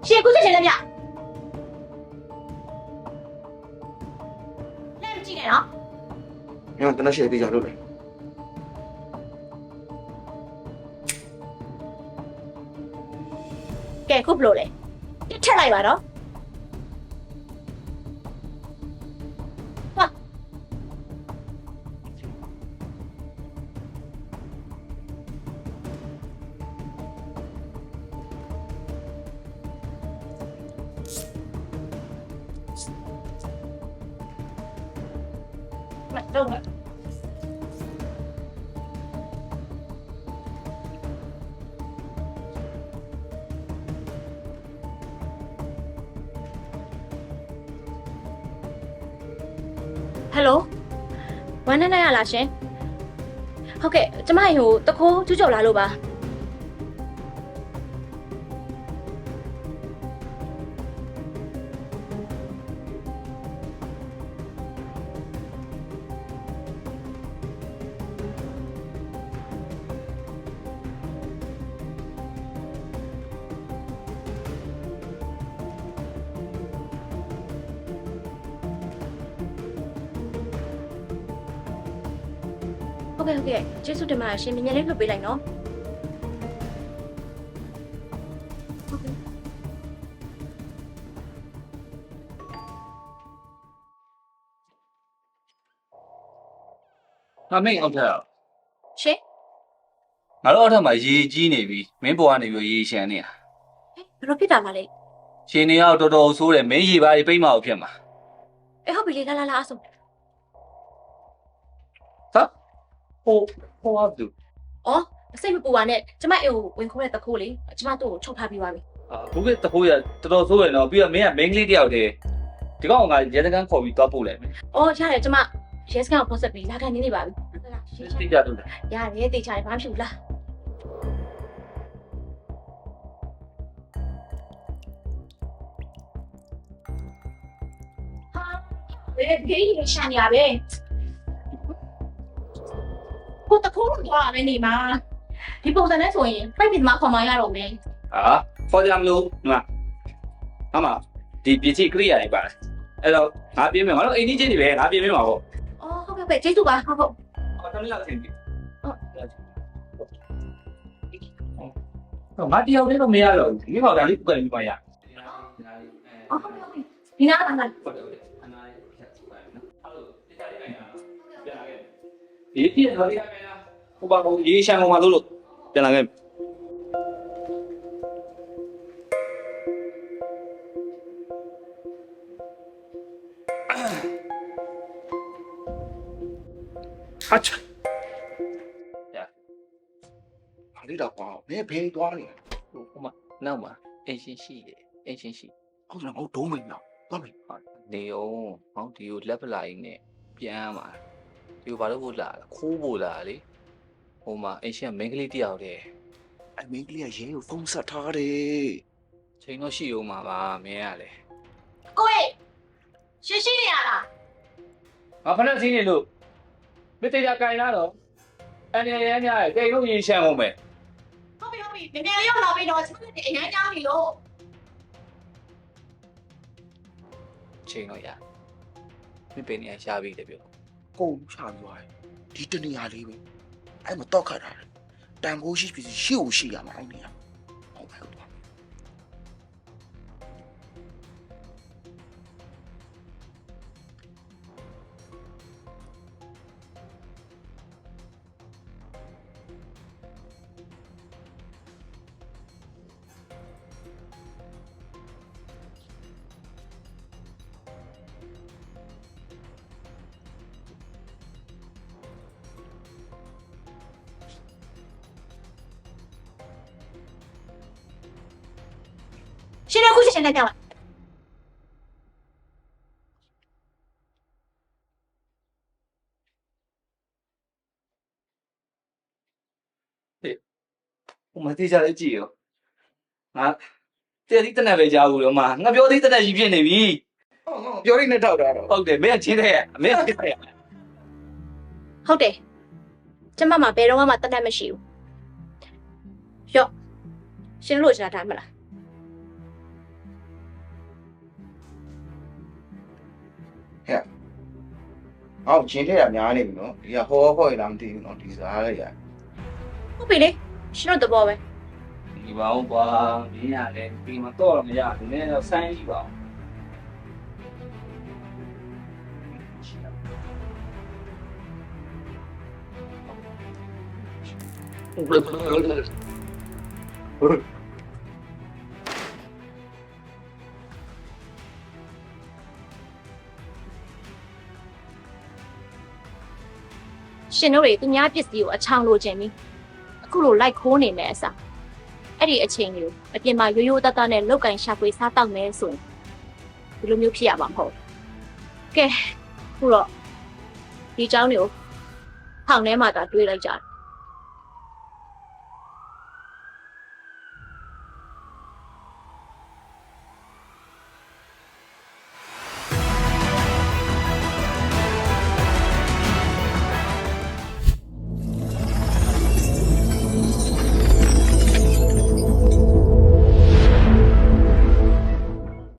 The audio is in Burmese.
ရှင်ခုချက်ချင်းလည်းမြလက်မကြည့်နဲ့နော် ညတနက်ရှိသေးကြလို့လေ ကဲခုဘလို့လဲတစ်ထက်လိုက်ပါတော့မတော့ဟယ်လိုဝမ်းနဲ့ရလားရှင်ဟုတ်ကဲ့ကျမဟိုတခိုးကျူးကျော်လာလို့ပါဟုတ်ကဲ့ကျေးဇူးတင်ပါတယ်ရှင်မြန်လေးလွှတ်ပေးလိုက်နော်ဟာမင်းအောက်ထက် ရှင် ငါတို့အောက်ထက်မှာရေကြီးနေပြီမင်းပေါ်ကနေပြီးရေရှမ်းနေတာ ဘယ်လိုဖြစ်တာပါလဲ ရှင်နေရောက်တော်တော်ဆိုးတယ်မင်းရေပါးပိတ်မအောင်ဖြစ်မှာ ဟုတ်ပြီလေလာအဆုံး ဟာဟိုဟာဘူး အော်စိတ်မပူပါနဲ့ကျမအိမ်ကိုဝင်ခိုးတဲ့တခိုးလေကျမတို့ကိုချုပ်ထားပြီးပါပြီ အခုကတခိုးရတော်တော်ဆိုးရတော့ပြီးတော့မင်းကမိန်းကလေးတယောက်တည်းဒီကောင်ကရဲတကန်းခေါ်ပြီးသွားပို့လိုက်မယ် အော်ရတယ်ကျမရဲစခန်းကိုပို့ဆက်ပြီးလာခံနေပါပြီဟုတ်လား သိကြတော့ ရတယ်တေချာတယ်ဘာမှမဖြစ်ဘူးလားဟာဘယ်ဂိမ်းကြီးရှာနေရပဲကိုတခိုးလို့သွားရမယ်နေမှာဒီပုံစံနဲ့ဆိုရင်ပိုက်ပင်မခေါ်မရတော့မယ် ဟာခေါ်ကြမလို့နော်ဟာမဒီပစ္စည်းကရိယာတွေပါအဲ့တော့ငါပြင်မယ်ငါတို့အိမ်ကြီးချင်းတွေပဲငါပြင်မယ်မှာပေါ့ အော်ဟုတ်ကဲ့ကျေးဇူးပါဟုတ် အော်တမီးလောက်ဆင်ပြီဟုတ်ငါတယောက်တည်းတော့မရတော့ဘူးဒီကောင်ဒါလေးပုတ်ကန်ပြီးပါရ အော်ဟုတ်ကဲ့ဒီနားလာ ဟုတ်တယ်အနားလေးဖြတ်ကြည့်ပါမယ်နော်အဲ့လိုတရားလေးနိုင်တာပြန်လာခဲ့ဒီပြည့်တော်လေးပြန်လာဟိုပါဟိုရေရှမ်းကောင်မှာလို့ပြန်လာခဲ့ဟာချ ဟာလေးတော့ကွာမင်းဘယ်သွားနေ ဟိုမှာနောက်မှာအင်ရှင်ရှိတယ်အင်ရှင်ရှိ ဟုတ်တယ်ငါဒုံးမင်းတော့သွားပြီ နေအောင်ဟောင်းဒီကိုလက်ပလာကြီးနဲ့ပြန်มาဒီကိုဘာလို့ဖို့လာခိုးဖို့လာလေဟိုမှာအင်ရှင်မင်းကလေးတယောက်တည်း အမင်းကလေးကရဲကိုဖုန်းဆက်ထားတယ် ချိန်တော့ရှိအောင်ပါမင်းကလေ ကိုယ်ရှင်းရှင်းနေရလား ငါဖက်နဲ့စင်းနေလို့မတေးကြကင်လာတော့အနေရမ်းများရဲ့တိတ်လို့ရင်ရှမ်းအောင်ပဲ ဟုတ်ပြီမြန်မြန်လေးရောက်လာပြီတော့ကျမတို့အရင်ကြောင်းပြီလို့ ချိန်တော့ရမင်းပင်နေရရှားပြီးတယ်ပြော ကုန်ချပြီးသွားတယ်ဒီတနေရာလေးပဲအဲ့မတော့ခတ်တာတန်ဖိုးရှိပြီရှိကိုရှိရမှာအဲ့နေရာဟုတ်ပါဘူး ရှင်းရခုရှင်းနေကြပါ ဟိုမတေးကြလည်းကြည့်ရောငါတဲ့ဒီတနက်ပဲကြားဘူးတော့မငါပြောသေးတနက်ကြီးဖြစ်နေပြီ ပြောရင်းနဲ့ထောက်တာတော့ ဟုတ်တယ်မင်းကချင်းတဲ့မင်းကချင်းတဲ့ ဟုတ်တယ်ကျမမှာဘယ်တော့မှတတ်တတ်မရှိဘူးရော့ရှင်းလို့ချင်တာမလား အော်ချင်းထဲတာများနေပြီနော်ဒီကဟောခေါ်ရလားမသိဘူးနော်ဒီစားရရ ဟုတ်ပြီလေရှင်တို့တဘောပဲ ဒီပါဦးကွာမင်းရတယ်ဒီမှာတော့မရဘူးနည်းတော့ဆိုင်းကြည့်ပါဦး ရှင်တို့တွေသူများပစ္စည်းကိုအချောင်လိုချင်ပြီအခုလိုလိုက်ခိုးနေမယ်အစားအဲ့ဒီအချိန်လေးကိုအပြင်မှာရိုးရိုးသားသားနဲ့လောက်ကင်ရှာဖွေစားတောက်မယ်ဆိုရင်ဒီလိုမျိုးဖြစ်ရမှာမဟုတ်ကဲခုတော့ဒီเจ้าတွေကိုထောင်ထဲမှာသာတွေးလိုက်ကြတယ်